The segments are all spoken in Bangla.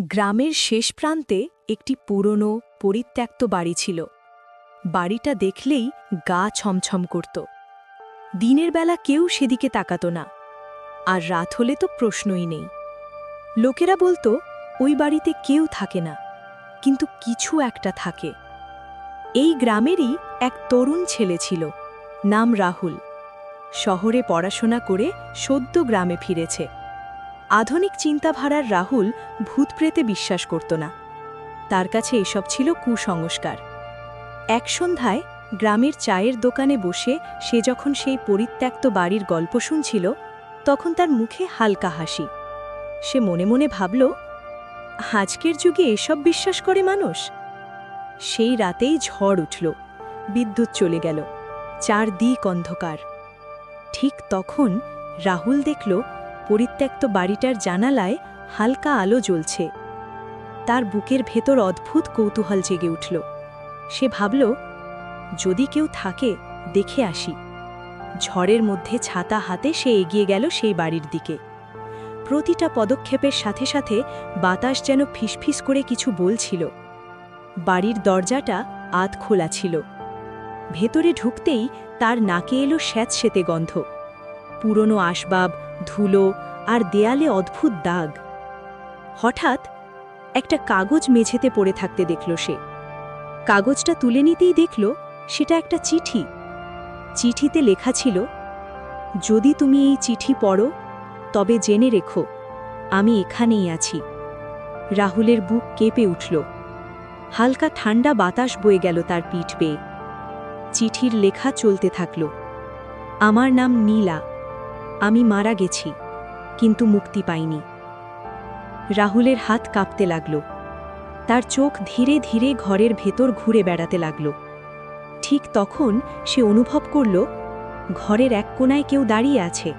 গ্রামের শেষ প্রান্তে একটি পুরনো পরিত্যক্ত বাড়ি ছিল। বাড়িটা দেখলেই গা ছমছম করত। দিনের বেলা কেউ সেদিকে তাকাত না, আর রাত হলে তো প্রশ্নই নেই। লোকেরা বলতো ওই বাড়িতে কেউ থাকে না, কিন্তু কিছু একটা থাকে। এই গ্রামেরই এক তরুণ ছেলে ছিল, নাম রাহুল। শহরে পড়াশোনা করে সদ্য গ্রামে ফিরেছে। আধুনিক চিন্তাধারার রাহুল ভূতপ্রেতে বিশ্বাস করত না। তার কাছে এসব ছিল কুসংস্কার। এক সন্ধ্যায় গ্রামের চায়ের দোকানে বসে সে যখন সেই পরিত্যক্ত বাড়ির গল্প শুনছিল, তখন তার মুখে হালকা হাসি। সে মনে মনে ভাবল, আজকের যুগে এসব বিশ্বাস করে মানুষ? সেই রাতেই ঝড় উঠল, বিদ্যুৎ চলে গেল, চারদিক অন্ধকার। ঠিক তখন রাহুল দেখল পরিত্যক্ত বাড়িটার জানালায় হালকা আলো জ্বলছে। তার বুকের ভেতর অদ্ভুত কৌতূহল জেগে উঠল। সে ভাবল, যদি কেউ থাকে দেখে আসি। ঝড়ের মধ্যে ছাতা হাতে সে এগিয়ে গেল সেই বাড়ির দিকে। প্রতিটা পদক্ষেপের সাথে সাথে বাতাস যেন ফিসফিস করে কিছু বলছিল। বাড়ির দরজাটা আধ খোলা ছিল। ভেতরে ঢুকতেই তার নাকে এলো স্যাঁতসেঁতে গন্ধ। পুরনো আসবাব, ধুলো আর দেয়ালে অদ্ভুত দাগ। হঠাৎ একটা কাগজ মেঝেতে পড়ে থাকতে দেখল সে। কাগজটা তুলে নিতেই দেখল সেটা একটা চিঠি। চিঠিতে লেখা ছিল, যদি তুমি এই চিঠি পড়ো তবে জেনে রেখো আমি এখানেই আছি। রাহুলের বুক কেঁপে উঠল। হালকা ঠান্ডা বাতাস বয়ে গেল তার পিঠ বেয়ে। চিঠির লেখা চলতে থাকল, আমার নাম নীলা। আমি মারা গেছি, কিন্তু মুক্তি পাইনি। রাহুলের হাত কাঁপতে লাগল। তার চোখ ধীরে ধীরে ঘরের ভেতর ঘুরে বেড়াতে লাগল। ঠিক তখন সে অনুভব করল, ঘরের এক কোণায় কেউ দাঁড়িয়ে আছে।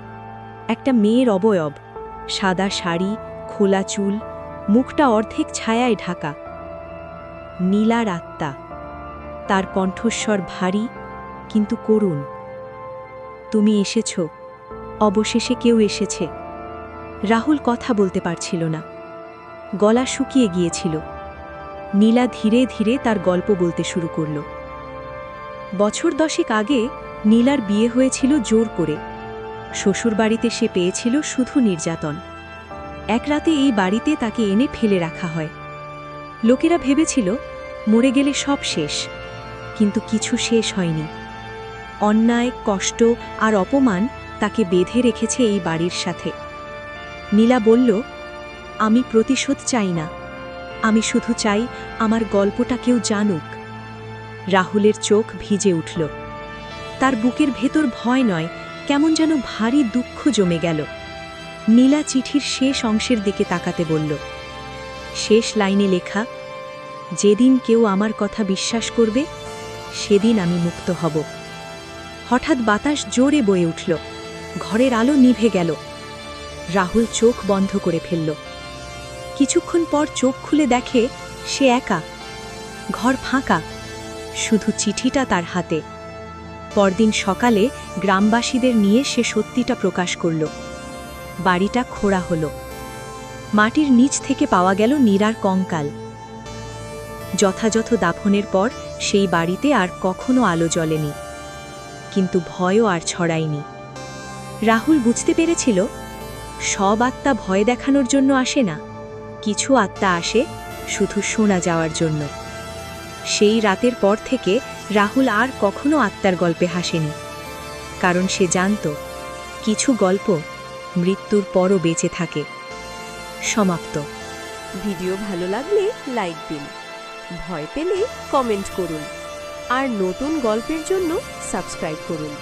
একটা মেয়ের অবয়ব, সাদা শাড়ি, খোলা চুল, মুখটা অর্ধেক ছায়ায় ঢাকা। নীলার আত্মা। তার কণ্ঠস্বর ভারী কিন্তু করুণ। তুমি এসেছ, অবশেষে কেউ এসেছে। রাহুল কথা বলতে পারছিল না, গলা শুকিয়ে গিয়েছিল। নীলা ধীরে ধীরে তার গল্প বলতে শুরু করল। বছর 10 আগে নীলার বিয়ে হয়েছিল জোর করে। শ্বশুরবাড়িতে সে পেয়েছিল শুধু নির্যাতন। এক রাতে এই বাড়িতে তাকে এনে ফেলে রাখা হয়। লোকেরা ভেবেছিল মরে গেলে সব শেষ, কিন্তু কিছু শেষ হয়নি। অন্যায়, কষ্ট আর অপমান তাকে বেঁধে রেখেছে এই বাড়ির সাথে। নীলা বলল, আমি প্রতিশোধ চাই না, আমি শুধু চাই আমার গল্পটা কেউ জানুক। রাহুলের চোখ ভিজে উঠল। তার বুকের ভেতর ভয় নয়, কেমন যেন ভারী দুঃখ জমে গেল। নীলা চিঠির শেষ অংশের দিকে তাকাতে বলল। শেষ লাইনে লেখা, যেদিন কেউ আমার কথা বিশ্বাস করবে সেদিন আমি মুক্ত হব। হঠাৎ বাতাস জোরে বয়ে উঠল, ঘরের আলো নিভে গেল। রাহুল চোখ বন্ধ করে ফেলল। কিছুক্ষণ পর চোখ খুলে দেখে সে একা। ঘর ফাঁকা, শুধু চিঠিটা তার হাতে। পরদিন সকালে গ্রামবাসীদের নিয়ে সে সত্যিটা প্রকাশ করল। বাড়িটা খোঁড়া হল। মাটির নিচ থেকে পাওয়া গেল নীরার কঙ্কাল। যথাযথ দাফনের পর সেই বাড়িতে আর কখনো আলো জ্বলেনি, কিন্তু ভয়ও আর ছড়ায়নি। রাহুল বুঝতে পেরেছিল, সব আত্মা ভয় দেখানোর জন্য আসে না, কিছু আত্মা আসে শুধু শোনা যাওয়ার জন্য। সেই রাতের পর থেকে রাহুল আর কখনো আত্মার গল্পে হাসেনি, কারণ সে জানত কিছু গল্প মৃত্যুর পরও বেঁচে থাকে। সমাপ্ত। ভিডিও ভালো লাগলে লাইক দিন, ভয় পেলে কমেন্ট করুন, আর নতুন গল্পের জন্য সাবস্ক্রাইব করুন।